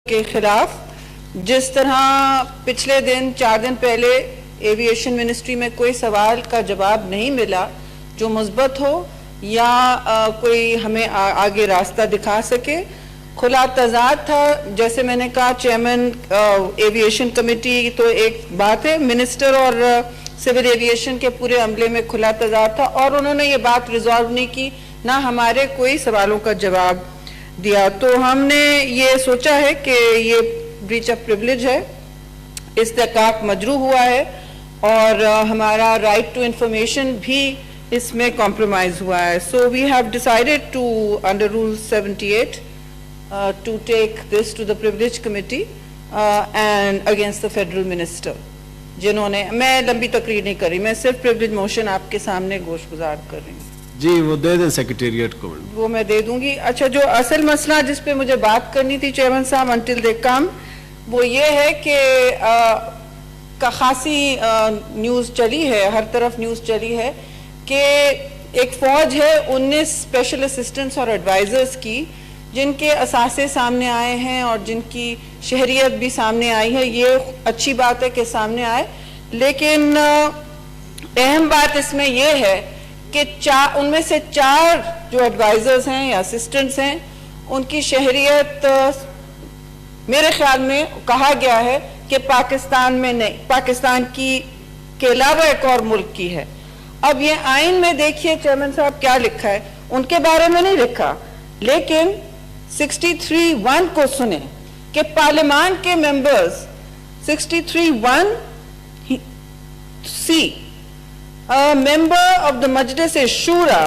کے خلاف جس طرح پچھلے دن 4 دن پہلے ایویشن منسٹری میں کوئی سوال کا جواب نہیں ملا جو مثبت ہو یا کوئی ہمیں آگے راستہ دکھا سکے. کھلا تضاد تھا، جیسے میں نے کہا چیئرمین ایویشن کمیٹی تو ایک بات ہے، منسٹر اور سول ایویشن کے پورے عملے میں کھلا تضاد تھا اور انہوں نے یہ بات ریزالو نہیں کی، نہ ہمارے کوئی سوالوں کا جواب دیا. تو ہم نے یہ سوچا ہے کہ یہ بریچ آف پریویلیج ہے، استحقاق مجروح ہوا ہے اور ہمارا رائٹ ٹو انفارمیشن بھی اس میں کمپرومائز ہوا ہے. So we have decided to under rule 78 to take this to the privilege committee and against the federal minister جنہوں نے، میں لمبی تقریر نہیں کر رہی، میں صرف privilege motion آپ کے سامنے گوش گزار کر رہی ہوں. جی وہ دے دیں سیکریٹریٹ کو، وہ میں دے دوں گی. اچھا، جو اصل مسئلہ جس پہ مجھے بات کرنی تھی چیئرمین صاحب until they come، وہ یہ ہے کہ خاصی نیوز چلی ہے، ہر طرف نیوز چلی ہے کہ ایک فوج ہے 19 اسپیشل اسسٹنٹس اور ایڈوائزرز کی جن کے اثاثے سامنے آئے ہیں اور جن کی شہریت بھی سامنے آئی ہے. یہ اچھی بات ہے کہ سامنے آئے، لیکن اہم بات اس میں یہ ہے کہ ان میں سے 4 جو ایڈوائزرز ہیں یا اسسٹنٹس ہیں ان کی شہریت میرے خیال میں کہا گیا ہے کہ پاکستان میں نہیں، پاکستان کے علاوہ ایک اور ملک کی ہے. اب یہ آئین میں دیکھیے چیئرمین صاحب کیا لکھا ہے، ان کے بارے میں نہیں لکھا، لیکن 63(1) کو سنیں کہ پارلیمان کے members 63(1) C A member of the Majlis Shura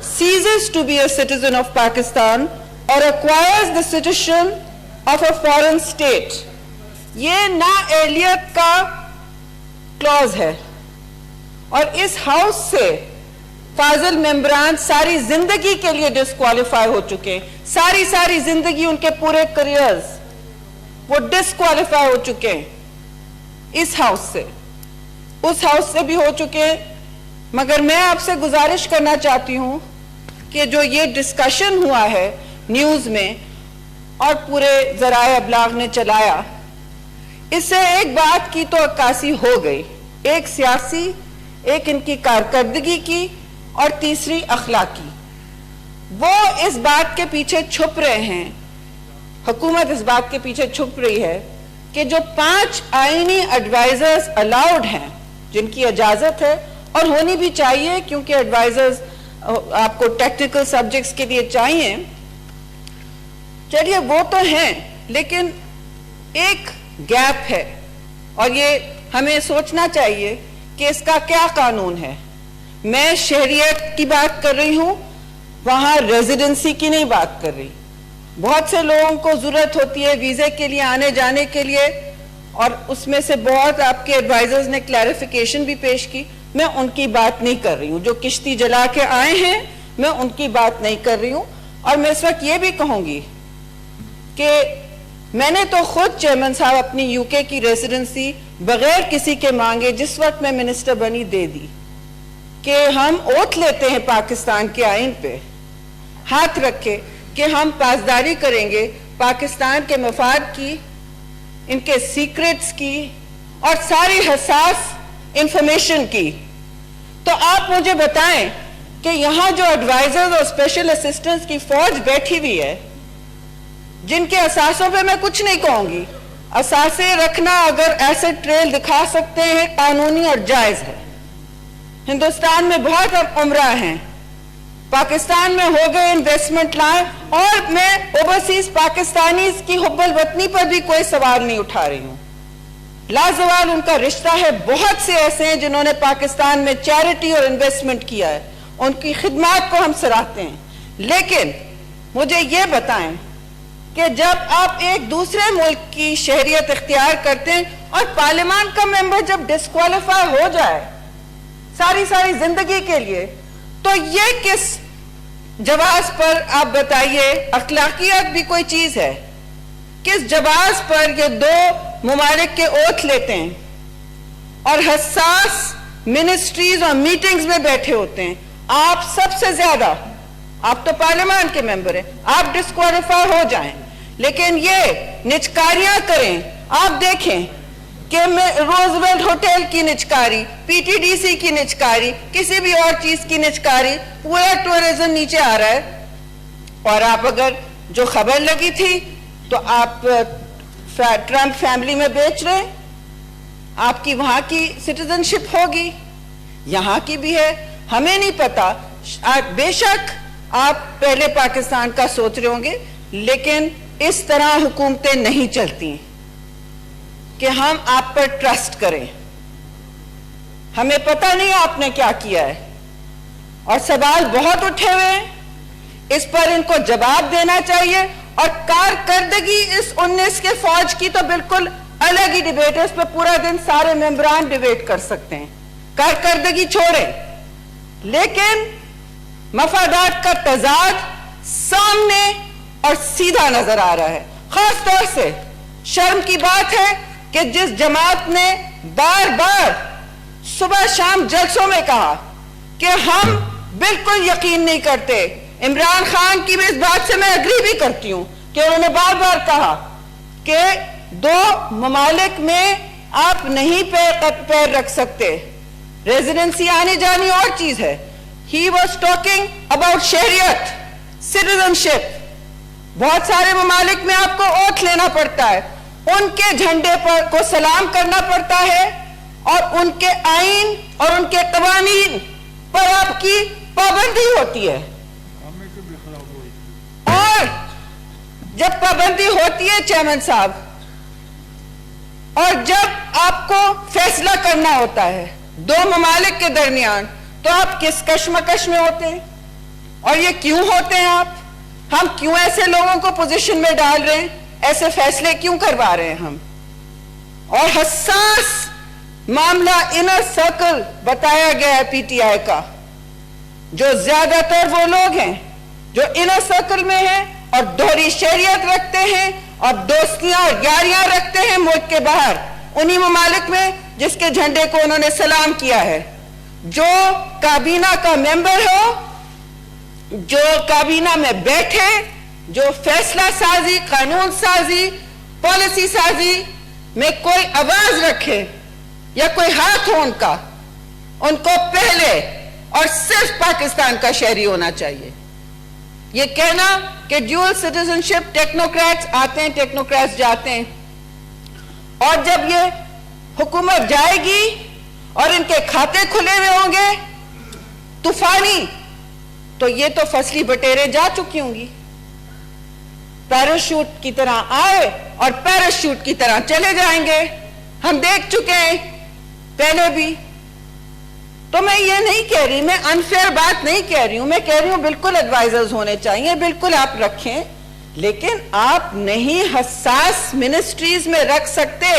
ceases to be a citizen of Pakistan or acquires the citizenship of a foreign state. یہ نااہلیت کا کلوز ہے اور اس ہاؤس سے فاضل ممبران ساری زندگی کے لیے ڈسکوالیفائی ہو چکے ہیں، ساری زندگی ان کے پورے کریئرز وہ ڈسکوالیفائی ہو چکے ہیں اس ہاؤس سے، اس ہاؤس سے بھی ہو چکے ہیں. مگر میں آپ سے گزارش کرنا چاہتی ہوں کہ جو یہ ڈسکشن ہوا ہے نیوز میں اور پورے ذرائع ابلاغ نے چلایا، اس سے ایک بات کی تو عکاسی ہو گئی، ایک سیاسی، ایک ان کی کارکردگی کی اور تیسری اخلاقی. وہ اس بات کے پیچھے چھپ رہے ہیں، حکومت اس بات کے پیچھے چھپ رہی ہے کہ جو 5 آئینی ایڈوائزرز الاؤڈ ہیں جن کی اجازت ہے اور ہونی بھی چاہیے کیونکہ ایڈوائزرز آپ کو ٹیکنیکل سبجیکٹس کے لیے چاہیے، چلیے وہ تو ہیں، لیکن ایک گیپ ہے اور یہ ہمیں سوچنا چاہیے کہ اس کا کیا قانون ہے. میں شہریت کی بات کر رہی ہوں، وہاں ریزیڈنسی کی نہیں بات کر رہی. بہت سے لوگوں کو ضرورت ہوتی ہے ویزے کے لیے آنے جانے کے لیے اور اس میں سے بہت آپ کے ایڈوائزرز نے کلیریفیکیشن بھی پیش کی. میں ان کی بات نہیں کر رہی ہوں، جو کشتی جلا کے آئے ہیں میں ان کی بات نہیں کر رہی ہوں. اور میں اس وقت یہ بھی کہوں گی کہ میں نے تو خود چیئرمین صاحب اپنی یو کے کی ریزیڈنسی بغیر کسی کے مانگے جس وقت میں منسٹر بنی دے دی کہ ہم اوتھ لیتے ہیں پاکستان کے آئین پہ ہاتھ رکھے کہ ہم پاسداری کریں گے پاکستان کے مفاد کی، ان کے سیکرٹس کی اور ساری حساس انفارمیشن کی. تو آپ مجھے بتائیں کہ یہاں جو ایڈوائزرز اور اسپیشل اسسٹنٹس کی فوج بیٹھی ہوئی ہے جن کے اثاثوں پہ میں کچھ نہیں کہوں گی، اثاثے رکھنا اگر ایسٹ ٹریل دکھا سکتے ہیں قانونی اور جائز ہے. ہندوستان میں بہت عمرہ ہیں، پاکستان میں ہو گئے انویسٹمنٹ لائے، اور میں اوورسیز پاکستانیز کی حب الوطنی پر بھی کوئی سوال نہیں اٹھا رہی ہوں. لازوال ان کا رشتہ ہے، بہت سے ایسے ہیں جنہوں نے پاکستان میں چیریٹی اور انویسٹمنٹ کیا ہے، ان کی خدمات کو ہم سراہتے ہیں. لیکن مجھے یہ بتائیں کہ جب آپ ایک دوسرے ملک کی شہریت اختیار کرتے ہیں اور پارلیمان کا ممبر جب ڈسکوالیفائی ہو جائے ساری زندگی کے لیے، تو یہ کس جواز پر آپ بتائیے، اخلاقیات بھی کوئی چیز ہے، کس جواز پر یہ 2 ممالک کے اوتھ لیتے ہیں اور حساس منسٹریز اور میٹنگز میں بیٹھے ہوتے ہیں. آپ سب سے زیادہ، آپ تو پارلیمان کے ممبر ہیں، آپ ڈسکوالیفائی ہو جائیں، لیکن یہ نچکاریاں کریں. آپ دیکھیں کہ روزویلٹ ہوٹل کی نچکاری, پی ٹی ڈی سی کی نچکاری, کسی بھی اور چیز کی نچکاری, پورا ٹورزم نیچے آ رہا ہے. اور آپ اگر جو خبر لگی تھی تو آپ ٹرمپ فیملی میں بیچ رہے ہیں. آپ کی وہاں کی سٹیزن شپ ہوگی, یہاں کی بھی ہے, ہمیں نہیں پتا. بے شک آپ پہلے پاکستان کا سوچ رہے ہوں گے, لیکن اس طرح حکومتیں نہیں چلتی کہ ہم آپ پر ٹرسٹ کریں. ہمیں پتہ نہیں آپ نے کیا کیا ہے, اور سوال بہت اٹھے ہوئے ہیں. اس پر ان کو جواب دینا چاہیے. اور کارکردگی اس 19 کے فوج کی تو بالکل الگ ہی ڈیبیٹ ہے, اس پہ پورا دن سارے ممبران ڈیبیٹ کر سکتے ہیں. کارکردگی چھوڑیں, لیکن مفادات کا تضاد سامنے اور سیدھا نظر آ رہا ہے. خاص طور سے شرم کی بات ہے کہ جس جماعت نے بار بار صبح شام جلسوں میں کہا کہ ہم بالکل یقین نہیں کرتے. عمران خان کی بھی اس بات سے میں اگری بھی کرتی ہوں کہ انہوں نے بار بار کہا کہ 2 ممالک میں آپ نہیں پیر رکھ سکتے, ریزیڈنسی آنی جانی اور چیز ہے. He was talking about شہریت, citizenship. بہت سارے ممالک میں آپ کو اوتھ لینا پڑتا ہے, ان کے جھنڈے پر کو سلام کرنا پڑتا ہے, اور ان کے آئین اور ان کے قوانین پر آپ کی پابندی ہوتی ہے. اور جب پابندی ہوتی ہے چیئرمین صاحب, اور جب آپ کو فیصلہ کرنا ہوتا ہے 2 ممالک کے درمیان, تو آپ کس کشمکش میں ہوتے ہیں؟ اور یہ کیوں ہوتے ہیں آپ؟ ہم کیوں ایسے لوگوں کو پوزیشن میں ڈال رہے ہیں؟ ایسے فیصلے کیوں کروا رہے ہیں ہم؟ اور حساس معاملہ انر سرکل بتایا گیا ہے پی ٹی آئی کا, جو زیادہ تر وہ لوگ ہیں جو انر سرکل میں ہیں اور دوہری شہریت رکھتے ہیں اور دوستیاں اور یاریاں رکھتے ہیں ملک کے باہر, انہی ممالک میں جس کے جھنڈے کو انہوں نے سلام کیا ہے. جو کابینہ کا ممبر ہو, جو کابینہ میں بیٹھے, جو فیصلہ سازی, قانون سازی, پالیسی سازی میں کوئی آواز رکھے یا کوئی ہاتھ ہو ان کو پہلے اور صرف پاکستان کا شہری ہونا چاہیے. یہ کہنا کہ ڈیول سٹیزنشپ, ٹیکنوکریٹس آتے ہیں, ٹیکنوکریٹس جاتے ہیں, اور جب یہ حکومت جائے گی اور ان کے کھاتے کھلے ہوئے ہوں گے طوفانی, تو یہ تو فصلی بٹیرے جا چکی ہوں گی. پیراشوٹ کی طرح آئے اور پیراشوٹ کی طرح چلے جائیں گے. ہم دیکھ چکے ہیں پہلے بھی. تو میں یہ نہیں کہہ رہی, میں انفیئر بات نہیں کہہ رہی ہوں, میں کہہ رہی ہوں بالکل ایڈوائزرز ہونے چاہیے, بالکل آپ رکھیں, لیکن آپ نہیں حساس منسٹریز میں رکھ سکتے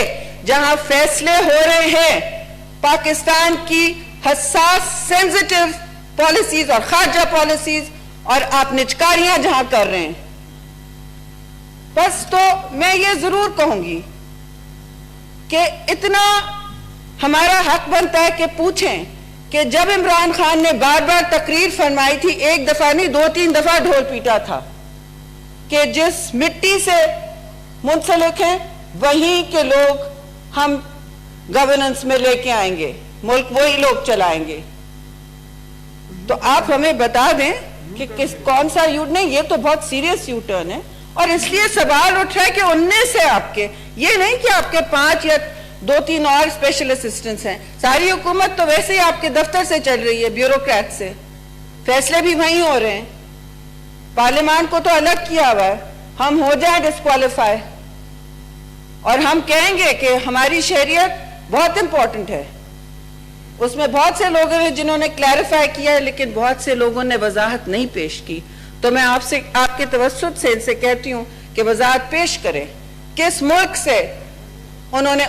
جہاں فیصلے ہو رہے ہیں پاکستان کی حساس سینسٹیو پالیسیز اور خارجہ پالیسیز, اور آپ نچکاریاں جہاں کر رہے ہیں. بس تو میں یہ ضرور کہوں گی کہ اتنا ہمارا حق بنتا ہے کہ پوچھیں کہ جب عمران خان نے بار بار تقریر فرمائی تھی, 1 دفعہ نہیں 2-3 دفعہ ڈھول پیٹا تھا کہ جس مٹی سے منسلک ہیں وہیں کے لوگ ہم گورننس میں لے کے آئیں گے, ملک وہی لوگ چلائیں گے. تو آپ ہمیں بتا دیں کہ کون سا یو نہیں, یہ تو بہت سیریس یو ٹرن ہے, اور اس لیے سوال اٹھ رہا ہے کہ 19 ہے آپ کے, یہ نہیں کہ آپ کے 5 یا 2-3 اور اسپیشل اسسٹنٹس ہیں. ساری حکومت تو ویسے ہی آپ کے دفتر سے چل رہی ہے, بیوروکریٹ سے, فیصلے بھی وہیں ہو رہے ہیں. پارلیمان کو تو الگ کیا ہوا ہے, ہم ہو جائیں ڈسکوالیفائی اور ہم کہیں گے کہ ہماری شہریت بہت امپورٹنٹ ہے. اس میں بہت سے لوگوں نے جنہوں نے کلیریفائی کیا ہے, لیکن بہت سے لوگوں نے وضاحت نہیں پیش کی. تو میں آپ کے توسط سے ان سے کہتی ہوں کہ وضاحت پیش کریں کس ملک سے انہوں نے